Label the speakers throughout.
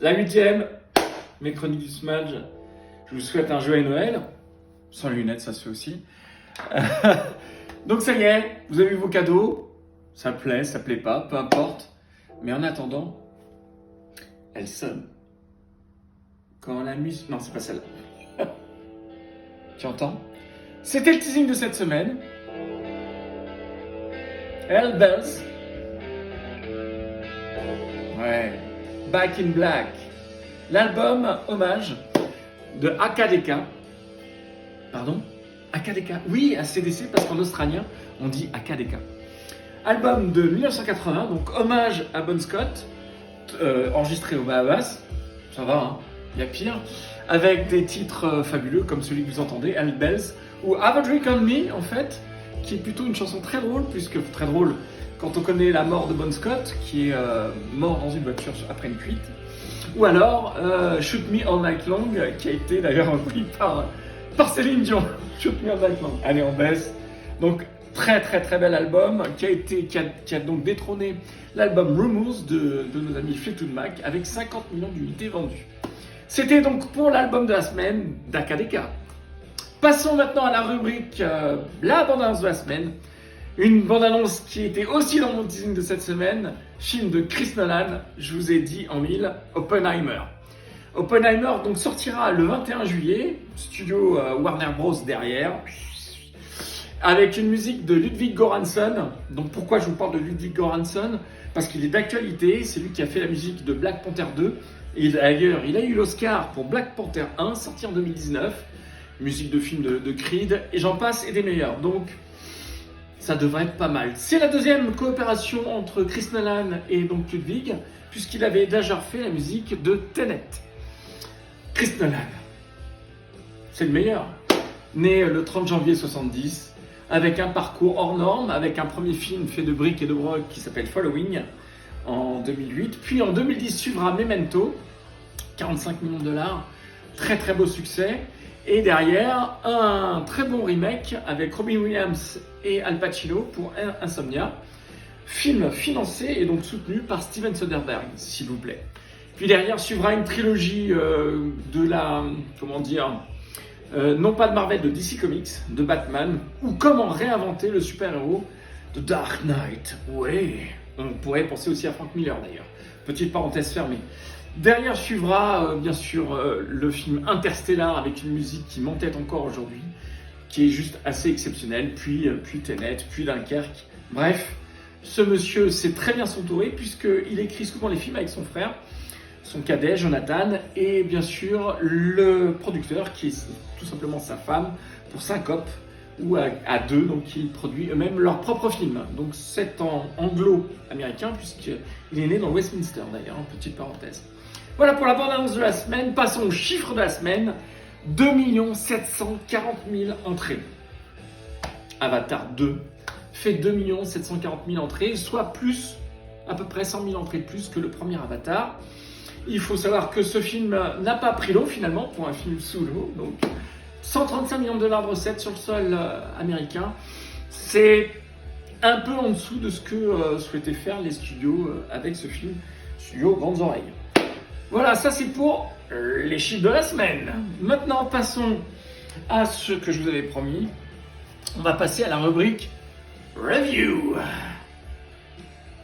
Speaker 1: La 8e, mes chroniques du Smudge. Je vous souhaite un joyeux Noël. Sans lunettes, ça se fait aussi. Donc ça y est, vous avez eu vos cadeaux. Ça plaît pas, peu importe. Mais en attendant, elle sonne. Quand la musique... Non, c'est pas celle-là. Tu entends? C'était le teasing de cette semaine. Hell Bells. Ouais. Back in Black. L'album hommage de AKDK. Pardon? AKDK. Oui, ACDC, parce qu'en australien, on dit AKDK. Album de 1980, donc hommage à Bon Scott, enregistré aux Bahamas. Ça va, hein? Il y a pire. Avec des titres fabuleux, comme celui que vous entendez, Hell Bells, ou Have a Drink on Me, en fait, qui est plutôt une chanson très drôle, puisque très drôle quand on connaît la mort de Bon Scott, qui est mort dans une voiture après une cuite. Ou alors Shoot Me All Night Long, qui a été d'ailleurs repris par Céline Dion. Shoot Me All Night Long. Allez, on baisse. Donc, très très très bel album qui a donc détrôné l'album Rumors de nos amis Fleetwood Mac avec 50 millions d'unités vendues. C'était donc pour l'album de la semaine d'AKDK. Passons maintenant à la rubrique la bande-annonce de la semaine. Une bande-annonce qui était aussi dans mon teasing de cette semaine, film de Chris Nolan, je vous ai dit en mille, Oppenheimer. Oppenheimer donc sortira le 21 juillet, studio Warner Bros derrière, avec une musique de Ludwig Göransson. Donc pourquoi je vous parle de Ludwig Göransson? Parce qu'il est d'actualité, c'est lui qui a fait la musique de Black Panther 2. Et d'ailleurs, il a eu l'Oscar pour Black Panther 1, sorti en 2019. Musique de film de Creed, et j'en passe, et des meilleurs. Donc, ça devrait être pas mal. C'est la deuxième coopération entre Chris Nolan et donc Ludwig, puisqu'il avait déjà fait la musique de Tenet. Chris Nolan, c'est le meilleur. Né le 30 janvier 70, avec un parcours hors norme, avec un premier film fait de briques et de broc qui s'appelle Following en 2008. Puis en 2010 suivra Memento, 45 millions de dollars, très très beau succès. Et derrière, un très bon remake avec Robin Williams et Al Pacino pour Insomnia. Film financé et donc soutenu par Steven Soderbergh, s'il vous plaît. Puis derrière suivra une trilogie de la... Comment dire non pas de Marvel, de DC Comics, de Batman, ou comment réinventer le super-héros de Dark Knight. Ouais, on pourrait penser aussi à Frank Miller d'ailleurs. Petite parenthèse fermée. Derrière suivra bien sûr le film Interstellar avec une musique qui m'entête encore aujourd'hui, qui est juste assez exceptionnelle, puis Tenet, puis Dunkerque. Bref, ce monsieur sait très bien s'entourer puisqu'il écrit souvent les films avec son frère, son cadet Jonathan, et bien sûr le producteur qui est tout simplement sa femme pour Syncope, ou à deux, donc ils produisent eux-mêmes leurs propres films. Donc c'est en anglo-américain puisqu'il est né dans Westminster d'ailleurs, petite parenthèse. Voilà pour la bande-annonce de la semaine. Passons au chiffre de la semaine. 2 740 000 entrées. Avatar 2 fait 2 740 000 entrées, soit plus, à peu près 100 000 entrées de plus que le premier Avatar. Il faut savoir que ce film n'a pas pris l'eau finalement pour un film sous l'eau. Donc 135 millions de dollars de recettes sur le sol américain. C'est un peu en dessous de ce que souhaitaient faire les studios avec ce film. Studio Grandes Oreilles. Voilà, ça c'est pour les chiffres de la semaine. Maintenant, passons à ce que je vous avais promis. On va passer à la rubrique Review.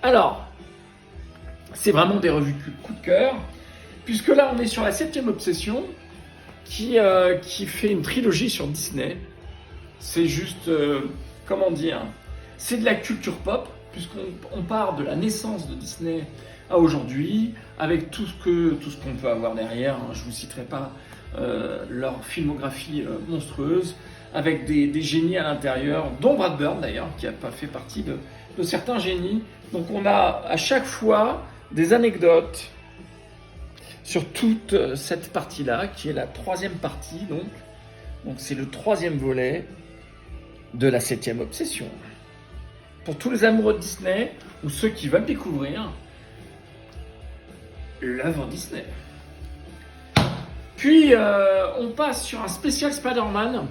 Speaker 1: Alors, c'est vraiment des revues coup de cœur, puisque là on est sur la 7e obsession qui fait une trilogie sur Disney. C'est juste, comment dire, c'est de la culture pop, puisqu'on part de la naissance de Disney à aujourd'hui, avec tout ce qu'on peut avoir derrière. Je ne vous citerai pas leur filmographie monstrueuse, avec des génies à l'intérieur, dont Brad Bird d'ailleurs, qui n'a pas fait partie de certains génies. Donc on a à chaque fois des anecdotes sur toute cette partie-là, qui est la 3e partie, donc c'est le 3e volet de la 7e obsession. Pour tous les amoureux de Disney, ou ceux qui veulent découvrir l'œuvre Disney. Puis on passe sur un spécial Spider-Man,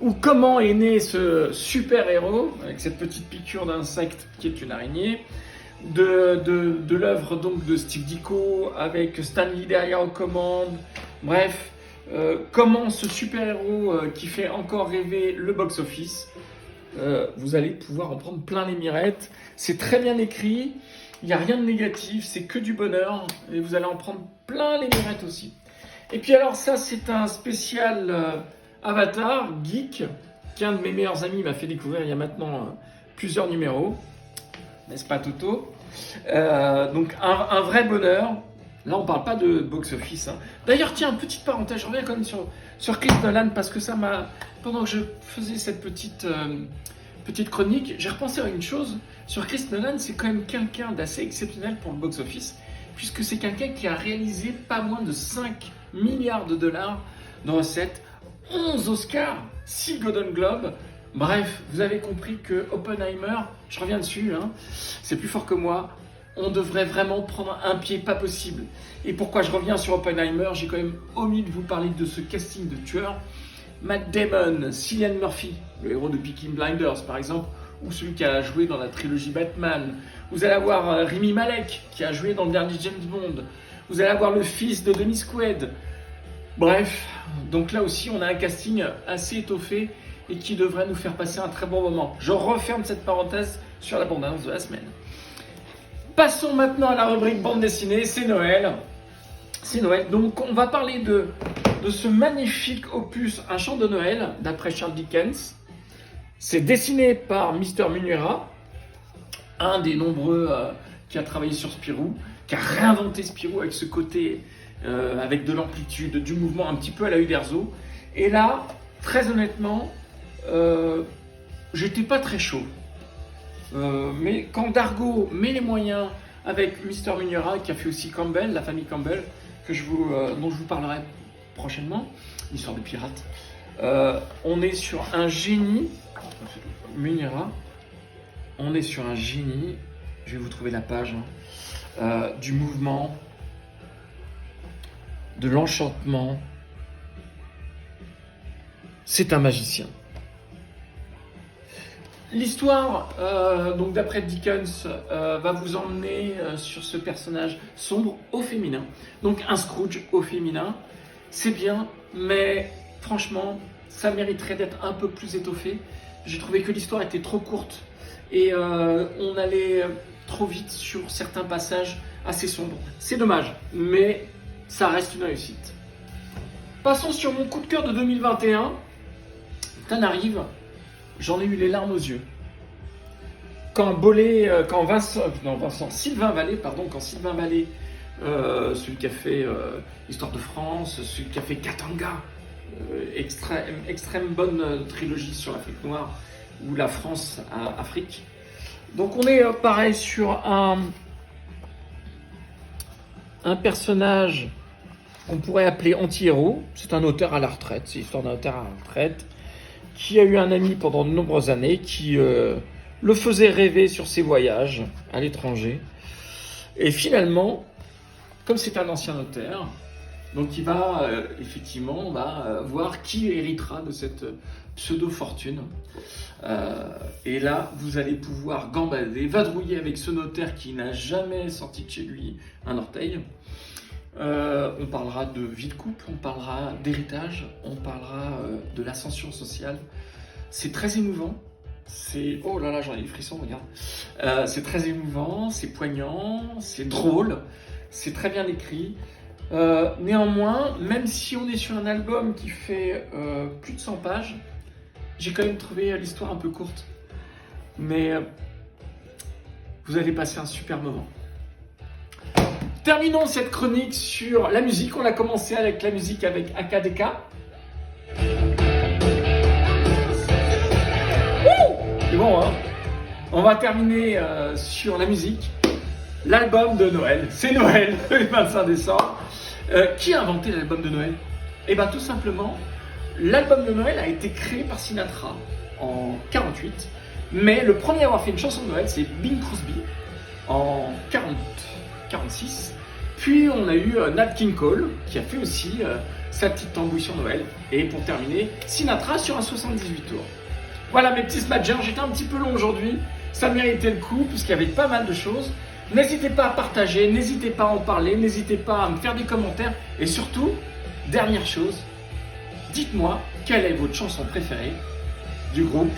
Speaker 1: ou comment est né ce super-héros, avec cette petite piqûre d'insecte qui est une araignée. de l'œuvre donc de Steve Ditko avec Stan Lee derrière aux commandes. Bref, comment ce super-héros qui fait encore rêver le box-office, vous allez pouvoir en prendre plein les mirettes. C'est très bien écrit, il n'y a rien de négatif, c'est que du bonheur et vous allez en prendre plein les mirettes aussi. Et puis alors ça, c'est un spécial Avatar geek qu'un de mes meilleurs amis m'a fait découvrir il y a maintenant plusieurs numéros. N'est-ce pas Toto? Donc un vrai bonheur. Là on parle pas de box-office. Hein. D'ailleurs tiens, petite parenthèse, je reviens quand même sur Chris Nolan parce que ça m'a... Pendant que je faisais cette petite chronique, j'ai repensé à une chose. Sur Chris Nolan, c'est quand même quelqu'un d'assez exceptionnel pour le box-office puisque c'est quelqu'un qui a réalisé pas moins de 5 milliards de dollars de recettes, 11 Oscars, 6 Golden Globes. Bref, vous avez compris que Oppenheimer, je reviens dessus, hein, c'est plus fort que moi, on devrait vraiment prendre un pied pas possible. Et pourquoi je reviens sur Oppenheimer, j'ai quand même omis de vous parler de ce casting de tueurs. Matt Damon, Cillian Murphy, le héros de Peaky Blinders par exemple, ou celui qui a joué dans la trilogie Batman. Vous allez avoir Rami Malek, qui a joué dans le dernier James Bond. Vous allez avoir le fils de Dennis Quaid. Bref, donc là aussi on a un casting assez étoffé et qui devrait nous faire passer un très bon moment. Je referme cette parenthèse sur la bande-annonce de la semaine. Passons maintenant à la rubrique bande dessinée, c'est Noël. C'est Noël, donc on va parler de ce magnifique opus Un chant de Noël, d'après Charles Dickens. C'est dessiné par Mr. Munyera, un des nombreux qui a travaillé sur Spirou, qui a réinventé Spirou avec ce côté, avec de l'amplitude, du mouvement un petit peu à la Uderzo. Et là, très honnêtement, j'étais pas très chaud. Mais quand Dargaud met les moyens avec Mr. Munyera, qui a fait aussi Campbell, la famille Campbell, dont je vous parlerai prochainement, l'histoire des pirates, on est sur un génie. Munyera, on est sur un génie, je vais vous trouver la page, du mouvement, de l'enchantement. C'est un magicien. L'histoire, donc d'après Dickens, va vous emmener sur ce personnage sombre au féminin. Donc un Scrooge au féminin, c'est bien, mais franchement, ça mériterait d'être un peu plus étoffé. J'ai trouvé que l'histoire était trop courte et on allait trop vite sur certains passages assez sombres. C'est dommage, mais ça reste une réussite. Passons sur mon coup de cœur de 2021. T'en arrive. J'en ai eu les larmes aux yeux. Quand Sylvain Vallée, celui qui a fait Histoire de France, celui qui a fait Katanga, extrême bonne trilogie sur l'Afrique noire, ou la France à Afrique. Donc on est pareil sur un personnage qu'on pourrait appeler anti-héros. C'est un auteur à la retraite, c'est l'histoire d'un auteur à la retraite, qui a eu un ami pendant de nombreuses années, qui le faisait rêver sur ses voyages à l'étranger. Et finalement, comme c'est un ancien notaire, donc il va effectivement voir qui héritera de cette pseudo-fortune. Et là, vous allez pouvoir gambader, vadrouiller avec ce notaire qui n'a jamais sorti de chez lui un orteil. On parlera de vie de couple, on parlera d'héritage, on parlera de l'ascension sociale. C'est très émouvant. Oh là là, j'en ai des frissons, regarde. C'est très émouvant, c'est poignant, c'est drôle, c'est très bien écrit. Néanmoins, même si on est sur un album qui fait plus de 100 pages, j'ai quand même trouvé l'histoire un peu courte. Mais vous allez passer un super moment. Terminons cette chronique sur la musique. On a commencé avec la musique avec AKDK. C'est bon, hein? On va terminer sur la musique. L'album de Noël. C'est Noël, le 25 décembre. Qui a inventé l'album de Noël? Eh bien, tout simplement, l'album de Noël a été créé par Sinatra en 48. Mais le premier à avoir fait une chanson de Noël, c'est Bing Crosby en 46. Puis on a eu Nat King Cole qui a fait aussi sa petite tambouille sur Noël. Et pour terminer, Sinatra sur un 78 tours. Voilà mes petits smashers, j'étais un petit peu long aujourd'hui. Ça méritait le coup puisqu'il y avait pas mal de choses. N'hésitez pas à partager, n'hésitez pas à en parler, n'hésitez pas à me faire des commentaires. Et surtout, dernière chose, dites-moi quelle est votre chanson préférée du groupe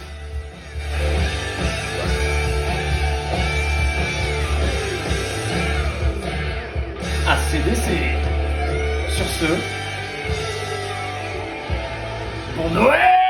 Speaker 1: AC/DC. Sur ce, bon Noël!